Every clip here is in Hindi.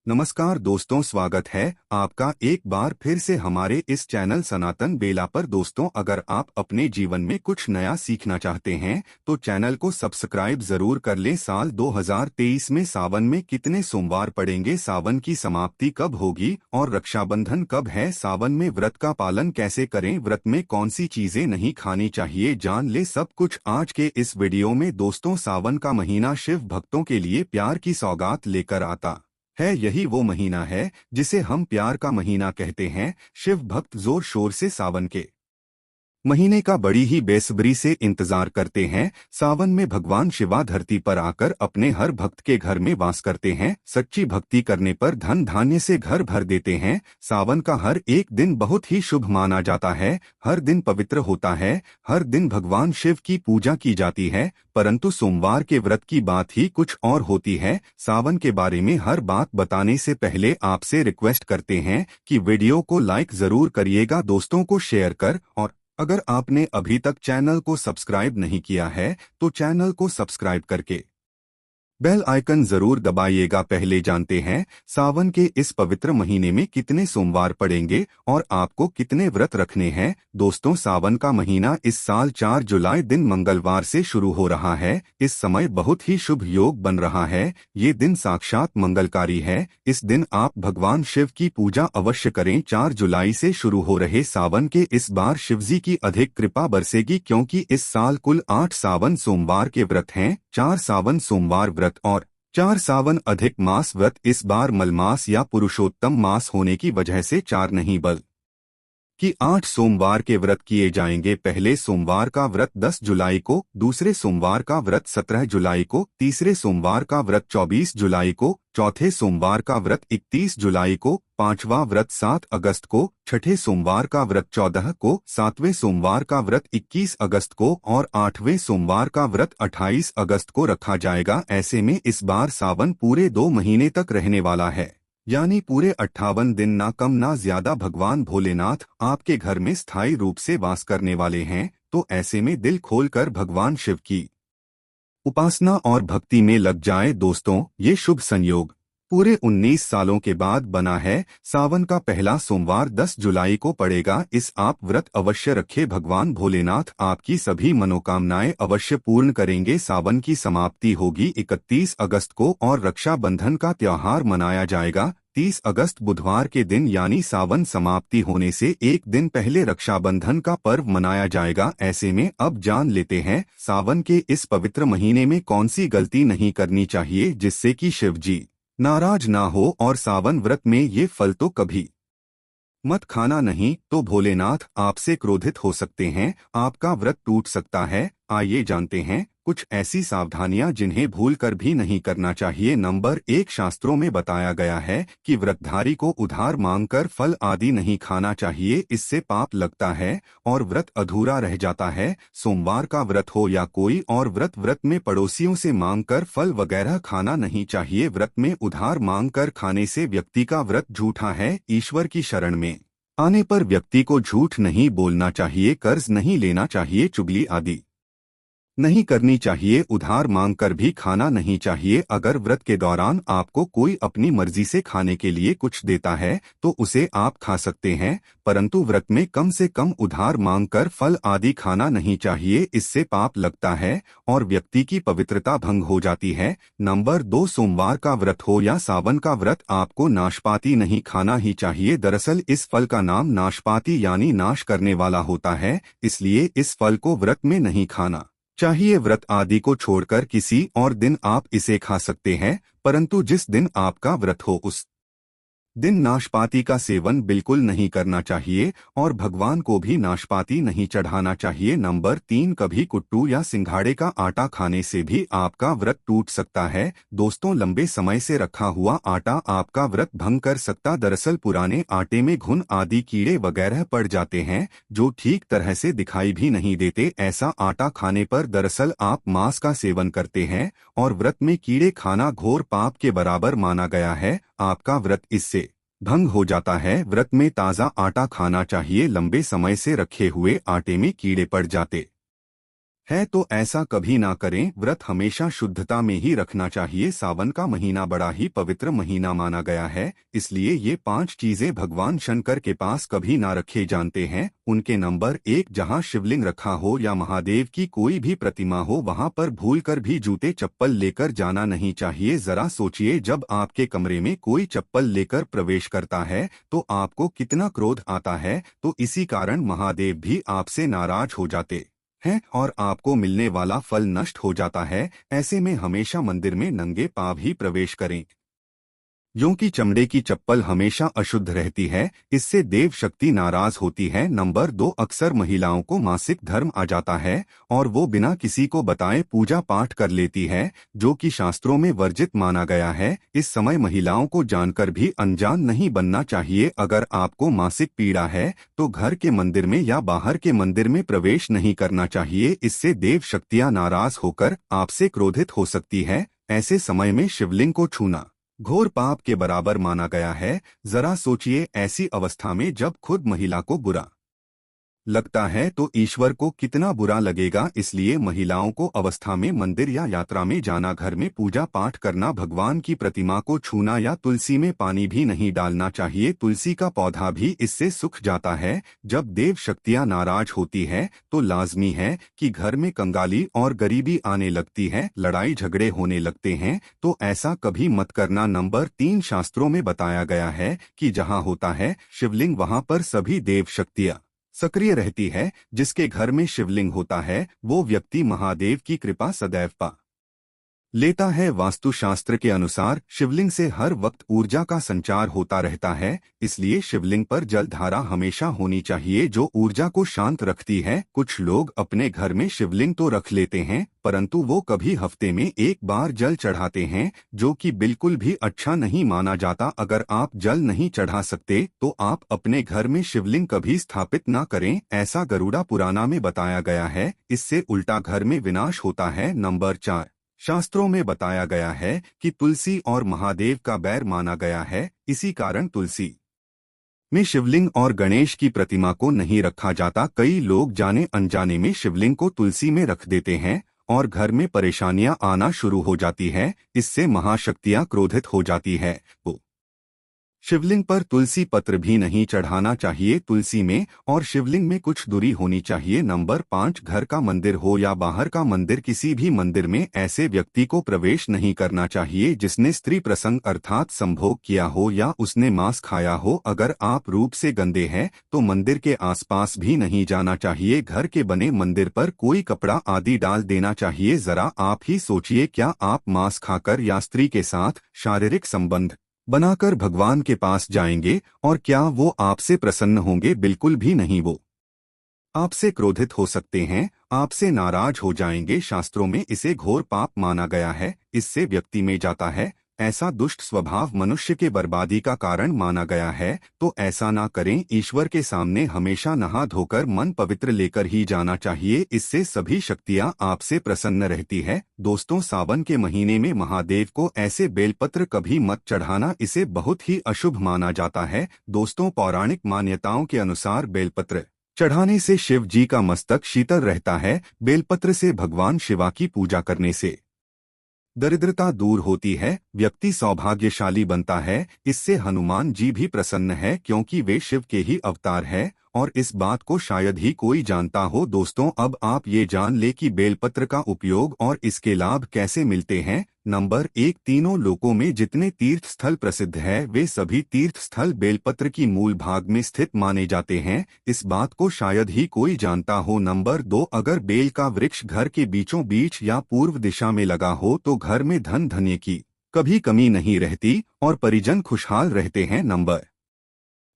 नमस्कार दोस्तों, स्वागत है आपका एक बार फिर से हमारे इस चैनल सनातन बेला पर। दोस्तों, अगर आप अपने जीवन में कुछ नया सीखना चाहते हैं तो चैनल को सब्सक्राइब जरूर कर लें। साल 2023 में सावन में कितने सोमवार पड़ेंगे, सावन की समाप्ति कब होगी और रक्षाबंधन कब है, सावन में व्रत का पालन कैसे करें, व्रत में कौन सी चीजें नहीं खानी चाहिए, जान ले सब कुछ आज के इस वीडियो में। दोस्तों, सावन का महीना शिव भक्तों के लिए प्यार की सौगात लेकर आता है। यही वो महीना है जिसे हम प्यार का महीना कहते हैं। शिव भक्त जोर शोर से सावन के महीने का बड़ी ही बेसब्री से इंतजार करते हैं। सावन में भगवान शिवा धरती पर आकर अपने हर भक्त के घर में वास करते हैं। सच्ची भक्ति करने पर धन धान्य से घर भर देते हैं। सावन का हर एक दिन बहुत ही शुभ माना जाता है। हर दिन पवित्र होता है। हर दिन भगवान शिव की पूजा की जाती है। परंतु सोमवार के व्रत की बात ही कुछ और होती है। सावन के बारे में हर बात बताने से पहले आपसे रिक्वेस्ट करते हैं कि वीडियो को लाइक जरूर करिएगा, दोस्तों को शेयर कर, और अगर आपने अभी तक चैनल को सब्सक्राइब नहीं किया है तो चैनल को सब्सक्राइब करके बेल आइकन जरूर दबाइएगा। पहले जानते हैं सावन के इस पवित्र महीने में कितने सोमवार पड़ेंगे और आपको कितने व्रत रखने हैं। दोस्तों, सावन का महीना इस साल 4 जुलाई दिन मंगलवार से शुरू हो रहा है। इस समय बहुत ही शुभ योग बन रहा है। ये दिन साक्षात मंगलकारी है। इस दिन आप भगवान शिव की पूजा अवश्य करें। 4 जुलाई से शुरू हो रहे सावन के इस बार शिवजी की अधिक कृपा बरसेगी, क्योंकि इस साल कुल 8 सावन सोमवार के व्रत हैं। 4 सावन सोमवार व्रत और 4 सावन अधिक मास व्रत। इस बार मलमास या पुरुषोत्तम मास होने की वजह से 4 नहीं बल्कि 8 सोमवार के व्रत किए जाएंगे। पहले सोमवार का व्रत 10 जुलाई को, दूसरे सोमवार का व्रत 17 जुलाई को, तीसरे सोमवार का व्रत 24 जुलाई को, चौथे सोमवार का व्रत 31 जुलाई को, पांचवा व्रत 7 अगस्त को, छठे सोमवार का व्रत 14 को, सातवें सोमवार का व्रत 21 अगस्त को और 8वें सोमवार का व्रत 28 अगस्त को रखा जाएगा। ऐसे में इस बार सावन पूरे 2 महीने तक रहने वाला है, यानी पूरे 58 दिन, ना कम ना ज्यादा। भगवान भोलेनाथ आपके घर में स्थायी रूप से वास करने वाले हैं, तो ऐसे में दिल खोलकर भगवान शिव की उपासना और भक्ति में लग जाए। दोस्तों, ये शुभ संयोग पूरे 19 सालों के बाद बना है। सावन का पहला सोमवार 10 जुलाई को पड़ेगा। इस आप व्रत अवश्य रखे, भगवान भोलेनाथ आपकी सभी मनोकामनाएं अवश्य पूर्ण करेंगे। सावन की समाप्ति होगी 31 अगस्त को और रक्षाबंधन का त्योहार मनाया जाएगा 30 अगस्त बुधवार के दिन, यानी सावन समाप्ति होने से एक दिन पहले रक्षाबंधन का पर्व मनाया जाएगा। ऐसे में अब जान लेते हैं सावन के इस पवित्र महीने में कौन सी गलती नहीं करनी चाहिए जिससे कि शिव जी नाराज ना हो। और सावन व्रत में ये फल तो कभी मत खाना, नहीं तो भोलेनाथ आपसे क्रोधित हो सकते हैं, आपका व्रत टूट सकता है। आइए जानते हैं कुछ ऐसी सावधानियां जिन्हें भूलकर भी नहीं करना चाहिए। नंबर 1, शास्त्रों में बताया गया है कि व्रतधारी को उधार मांगकर फल आदि नहीं खाना चाहिए, इससे पाप लगता है और व्रत अधूरा रह जाता है। सोमवार का व्रत हो या कोई और व्रत, व्रत में पड़ोसियों से मांगकर फल वगैरह खाना नहीं चाहिए। व्रत में उधार मांगकर खाने से व्यक्ति का व्रत झूठा है। ईश्वर की शरण में आने पर व्यक्ति को झूठ नहीं बोलना चाहिए, कर्ज नहीं लेना चाहिए, चुगली आदि नहीं करनी चाहिए, उधार मांगकर भी खाना नहीं चाहिए। अगर व्रत के दौरान आपको कोई अपनी मर्जी से खाने के लिए कुछ देता है तो उसे आप खा सकते हैं, परंतु व्रत में कम से कम उधार मांगकर फल आदि खाना नहीं चाहिए, इससे पाप लगता है और व्यक्ति की पवित्रता भंग हो जाती है। नंबर 2, सोमवार का व्रत हो या सावन का व्रत, आपको नाशपाती नहीं खाना ही चाहिए। दरअसल इस फल का नाम नाशपाती यानी नाश करने वाला होता है, इसलिए इस फल को व्रत में नहीं खाना चाहिए। व्रत आदि को छोड़कर किसी और दिन आप इसे खा सकते हैं, परंतु जिस दिन आपका व्रत हो उस दिन नाशपाती का सेवन बिल्कुल नहीं करना चाहिए और भगवान को भी नाशपाती नहीं चढ़ाना चाहिए। नंबर 3, कभी कुट्टू या सिंघाड़े का आटा खाने से भी आपका व्रत टूट सकता है। दोस्तों, लंबे समय से रखा हुआ आटा आपका व्रत भंग कर सकता। दरअसल पुराने आटे में घुन आदि कीड़े वगैरह पड़ जाते हैं जो ठीक तरह से दिखाई भी नहीं देते। ऐसा आटा खाने पर दरअसल आप मांस का सेवन करते हैं और व्रत में कीड़े खाना घोर पाप के बराबर माना गया है। आपका व्रत इससे भंग हो जाता है। व्रत में ताज़ा आटा खाना चाहिए, लंबे समय से रखे हुए आटे में कीड़े पड़ जाते है तो ऐसा कभी ना करें। व्रत हमेशा शुद्धता में ही रखना चाहिए। सावन का महीना बड़ा ही पवित्र महीना माना गया है, इसलिए ये 5 चीजें भगवान शंकर के पास कभी ना रखे जानते हैं उनके। नंबर 1, जहां शिवलिंग रखा हो या महादेव की कोई भी प्रतिमा हो वहां पर भूलकर भी जूते चप्पल लेकर जाना नहीं चाहिए। जरा सोचिए, जब आपके कमरे में कोई चप्पल लेकर प्रवेश करता है तो आपको कितना क्रोध आता है। तो इसी कारण महादेव भी आपसे नाराज हो जाते हैं और आपको मिलने वाला फल नष्ट हो जाता है। ऐसे में हमेशा मंदिर में नंगे पांव ही प्रवेश करें, क्योंकि चमड़े की चप्पल हमेशा अशुद्ध रहती है, इससे देव शक्ति नाराज होती है। नंबर 2, अक्सर महिलाओं को मासिक धर्म आ जाता है और वो बिना किसी को बताए पूजा पाठ कर लेती है, जो कि शास्त्रों में वर्जित माना गया है। इस समय महिलाओं को जानकर भी अनजान नहीं बनना चाहिए। अगर आपको मासिक पीड़ा है तो घर के मंदिर में या बाहर के मंदिर में प्रवेश नहीं करना चाहिए, इससे देव शक्तियां नाराज होकर आपसे क्रोधित हो सकती है। ऐसे समय में शिवलिंग को छूना घोर पाप के बराबर माना गया है। जरा सोचिए, ऐसी अवस्था में जब खुद महिला को बुरा लगता है तो ईश्वर को कितना बुरा लगेगा। इसलिए महिलाओं को अवस्था में मंदिर या यात्रा में जाना, घर में पूजा पाठ करना, भगवान की प्रतिमा को छूना या तुलसी में पानी भी नहीं डालना चाहिए। तुलसी का पौधा भी इससे सूख जाता है। जब देव शक्तियां नाराज होती है तो लाजमी है कि घर में कंगाली और गरीबी आने लगती है, लड़ाई झगड़े होने लगते हैं। तो ऐसा कभी मत करना। नंबर 3, शास्त्रों में बताया गया है कि जहां होता है शिवलिंग वहां पर सभी देव शक्तियां सक्रिय रहती है। जिसके घर में शिवलिंग होता है वो व्यक्ति महादेव की कृपा सदैव पा लेता है। वास्तुशास्त्र के अनुसार शिवलिंग से हर वक्त ऊर्जा का संचार होता रहता है, इसलिए शिवलिंग पर जल धारा हमेशा होनी चाहिए जो ऊर्जा को शांत रखती है। कुछ लोग अपने घर में शिवलिंग तो रख लेते हैं परंतु वो कभी हफ्ते में एक बार जल चढ़ाते हैं, जो कि बिल्कुल भी अच्छा नहीं माना जाता। अगर आप जल नहीं चढ़ा सकते तो आप अपने घर में शिवलिंग कभी स्थापित ना करें, ऐसा गरुड़ा पुराना में बताया गया है। इससे उल्टा घर में विनाश होता है। नंबर 4, शास्त्रों में बताया गया है कि तुलसी और महादेव का बैर माना गया है, इसी कारण तुलसी में शिवलिंग और गणेश की प्रतिमा को नहीं रखा जाता। कई लोग जाने अनजाने में शिवलिंग को तुलसी में रख देते हैं और घर में परेशानियां आना शुरू हो जाती है। इससे महाशक्तियां क्रोधित हो जाती है। तो शिवलिंग पर तुलसी पत्र भी नहीं चढ़ाना चाहिए। तुलसी में और शिवलिंग में कुछ दूरी होनी चाहिए। नंबर 5, घर का मंदिर हो या बाहर का मंदिर, किसी भी मंदिर में ऐसे व्यक्ति को प्रवेश नहीं करना चाहिए जिसने स्त्री प्रसंग अर्थात संभोग किया हो या उसने मांस खाया हो। अगर आप रूप से गंदे हैं तो मंदिर के आसपास भी नहीं जाना चाहिए। घर के बने मंदिर पर कोई कपड़ा आदि डाल देना चाहिए। जरा आप ही सोचिए, क्या आप मांस खाकर या स्त्री के साथ शारीरिक संबंध बनाकर भगवान के पास जाएंगे और क्या वो आपसे प्रसन्न होंगे? बिल्कुल भी नहीं। वो आपसे क्रोधित हो सकते हैं, आपसे नाराज हो जाएंगे। शास्त्रों में इसे घोर पाप माना गया है। इससे व्यक्ति में जाता है। ऐसा दुष्ट स्वभाव मनुष्य के बर्बादी का कारण माना गया है। तो ऐसा ना करें। ईश्वर के सामने हमेशा नहा धोकर मन पवित्र लेकर ही जाना चाहिए, इससे सभी शक्तियां आपसे प्रसन्न रहती है। दोस्तों, सावन के महीने में महादेव को ऐसे बेलपत्र कभी मत चढ़ाना, इसे बहुत ही अशुभ माना जाता है। दोस्तों, पौराणिक मान्यताओं के अनुसार बेलपत्र चढ़ाने से शिव जी का मस्तक शीतल रहता है। बेलपत्र से भगवान शिवा की पूजा करने से दरिद्रता दूर होती है, व्यक्ति सौभाग्यशाली बनता है। इससे हनुमान जी भी प्रसन्न है क्योंकि वे शिव के ही अवतार हैं और इस बात को शायद ही कोई जानता हो। दोस्तों, अब आप ये जान ले कि बेलपत्र का उपयोग और इसके लाभ कैसे मिलते हैं। नंबर 1, तीनों लोकों में जितने तीर्थ स्थल प्रसिद्ध है वे सभी तीर्थ स्थल बेलपत्र की मूल भाग में स्थित माने जाते हैं। इस बात को शायद ही कोई जानता हो। नंबर 2, अगर बेल का वृक्ष घर के बीचों बीच या पूर्व दिशा में लगा हो तो घर में धन धान्य की कभी कमी नहीं रहती और परिजन खुशहाल रहते हैं। नंबर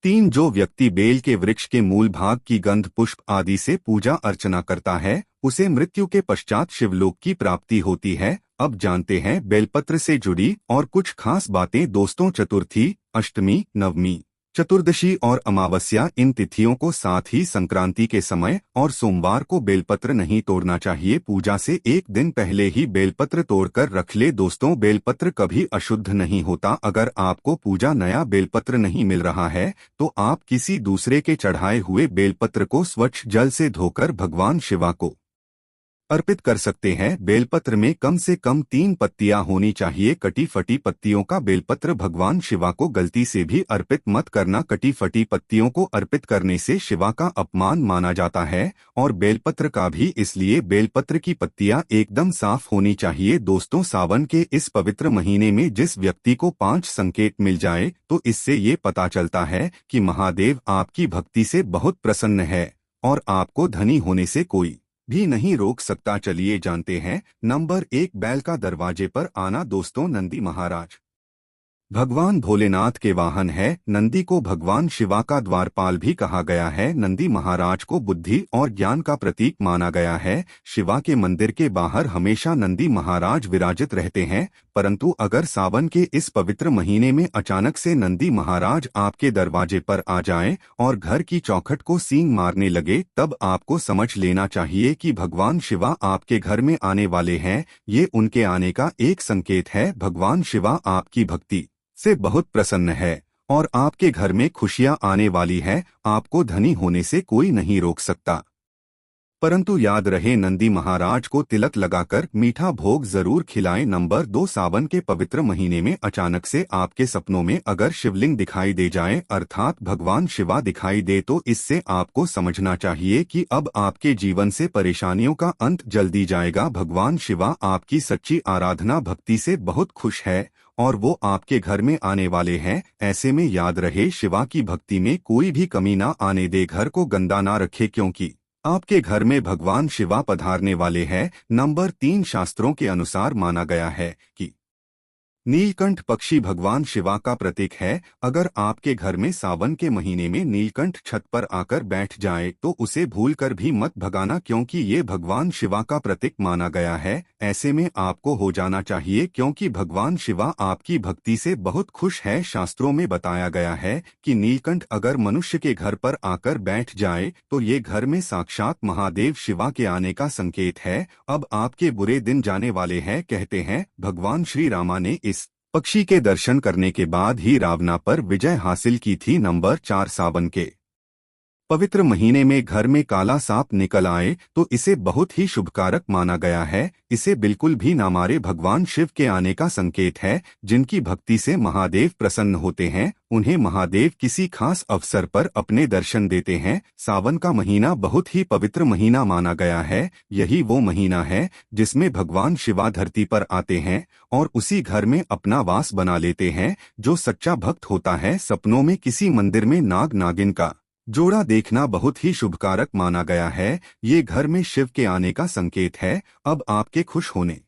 3, जो व्यक्ति बेल के वृक्ष के मूल भाग की गंध पुष्प आदि से पूजा अर्चना करता है उसे मृत्यु के पश्चात शिवलोक की प्राप्ति होती है। अब जानते हैं बेलपत्र से जुड़ी और कुछ खास बातें। दोस्तों, चतुर्थी, अष्टमी, नवमी, चतुर्दशी और अमावस्या, इन तिथियों को साथ ही संक्रांति के समय और सोमवार को बेलपत्र नहीं तोड़ना चाहिए। पूजा से एक दिन पहले ही बेलपत्र तोड़कर रख ले। दोस्तों, बेलपत्र कभी अशुद्ध नहीं होता। अगर आपको पूजा नया बेलपत्र नहीं मिल रहा है तो आप किसी दूसरे के चढ़ाए हुए बेलपत्र को स्वच्छ जल से धोकर भगवान शिवा को अर्पित कर सकते हैं। बेलपत्र में कम से कम 3 पत्तियां होनी चाहिए। कटी फटी पत्तियों का बेलपत्र भगवान शिवा को गलती से भी अर्पित मत करना। कटी फटी पत्तियों को अर्पित करने से शिवा का अपमान माना जाता है, और बेलपत्र का भी इसलिए। बेलपत्र की पत्तियां एकदम साफ होनी चाहिए। दोस्तों, सावन के इस पवित्र महीने में जिस व्यक्ति को 5 संकेत मिल जाए तो इससे ये पता चलता है कि महादेव आपकी भक्ति से बहुत प्रसन्न है और आपको धनी होने से कोई भी नहीं रोक सकता। चलिए जानते हैं। नंबर 1, बैल का दरवाजे पर आना। दोस्तों, नंदी महाराज भगवान भोलेनाथ के वाहन है। नंदी को भगवान शिवा का द्वारपाल भी कहा गया है। नंदी महाराज को बुद्धि और ज्ञान का प्रतीक माना गया है। शिवा के मंदिर के बाहर हमेशा नंदी महाराज विराजित रहते हैं, परंतु अगर सावन के इस पवित्र महीने में अचानक से नंदी महाराज आपके दरवाजे पर आ जाएं और घर की चौखट को सींग मारने लगे, तब आपको समझ लेना चाहिए कि भगवान शिवा आपके घर में आने वाले हैं। ये उनके आने का एक संकेत है। भगवान शिवा आपकी भक्ति से बहुत प्रसन्न है और आपके घर में खुशियां आने वाली है। आपको धनी होने से कोई नहीं रोक सकता। परंतु याद रहे, नंदी महाराज को तिलक लगाकर मीठा भोग जरूर खिलाएं। नंबर 2, सावन के पवित्र महीने में अचानक से आपके सपनों में अगर शिवलिंग दिखाई दे जाए, अर्थात भगवान शिवा दिखाई दे, तो इससे आपको समझना चाहिए कि अब आपके जीवन से परेशानियों का अंत जल्दी जाएगा। भगवान शिवा आपकी सच्ची आराधना भक्ति से बहुत खुश है और वो आपके घर में आने वाले हैं। ऐसे में याद रहे, शिवा की भक्ति में कोई भी कमी ना आने दे। घर को गंदा ना रखे, क्योंकि आपके घर में भगवान शिवा पधारने वाले हैं। नंबर 3, शास्त्रों के अनुसार माना गया है कि नीलकंठ पक्षी भगवान शिवा का प्रतीक है। अगर आपके घर में सावन के महीने में नीलकंठ छत पर आकर बैठ जाए तो उसे भूलकर भी मत भगाना, क्योंकि ये भगवान शिवा का प्रतीक माना गया है। ऐसे में आपको हो जाना चाहिए, क्योंकि भगवान शिवा आपकी भक्ति से बहुत खुश है। शास्त्रों में बताया गया है कि नीलकंठ अगर मनुष्य के घर पर आकर बैठ जाए तो ये घर में साक्षात महादेव शिवा के आने का संकेत है। अब आपके बुरे दिन जाने वाले हैं। कहते हैं भगवान श्री रामा ने इस पक्षी के दर्शन करने के बाद ही रावणा पर विजय हासिल की थी। नंबर 4, सावन के पवित्र महीने में घर में काला सांप निकल आए तो इसे बहुत ही शुभकारक माना गया है। इसे बिल्कुल भी ना मारे। भगवान शिव के आने का संकेत है। जिनकी भक्ति से महादेव प्रसन्न होते हैं, उन्हें महादेव किसी खास अवसर पर अपने दर्शन देते हैं। सावन का महीना बहुत ही पवित्र महीना माना गया है। यही वो महीना है जिसमें भगवान शिवा धरती पर आते हैं और उसी घर में अपना वास बना लेते हैं। जो सच्चा भक्त होता है, सपनों में किसी मंदिर में नाग नागिन का जोड़ा देखना बहुत ही शुभकारक माना गया है। ये घर में शिव के आने का संकेत है। अब आपके खुश होने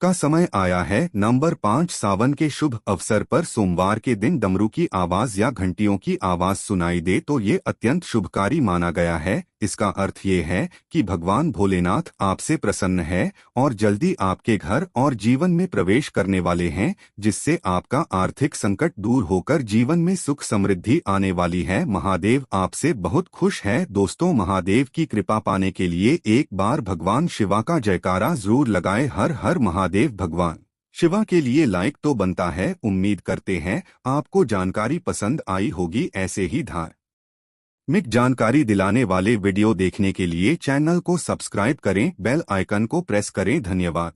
का समय आया है। नंबर 5, सावन के शुभ अवसर पर सोमवार के दिन डमरू की आवाज या घंटियों की आवाज सुनाई दे तो ये अत्यंत शुभकारी माना गया है। इसका अर्थ ये है कि भगवान भोलेनाथ आपसे प्रसन्न है और जल्दी आपके घर और जीवन में प्रवेश करने वाले हैं, जिससे आपका आर्थिक संकट दूर होकर जीवन में सुख समृद्धि आने वाली है। महादेव आपसे बहुत खुश है। दोस्तों, महादेव की कृपा पाने के लिए एक बार भगवान शिवा का जयकारा जरूर लगाएं। हर हर महादेव। भगवान शिवा के लिए लाइक तो बनता है। उम्मीद करते हैं आपको जानकारी पसंद आई होगी। ऐसे ही धार्मिक जानकारी दिलाने वाले वीडियो देखने के लिए चैनल को सब्सक्राइब करें, बेल आइकन को प्रेस करें। धन्यवाद।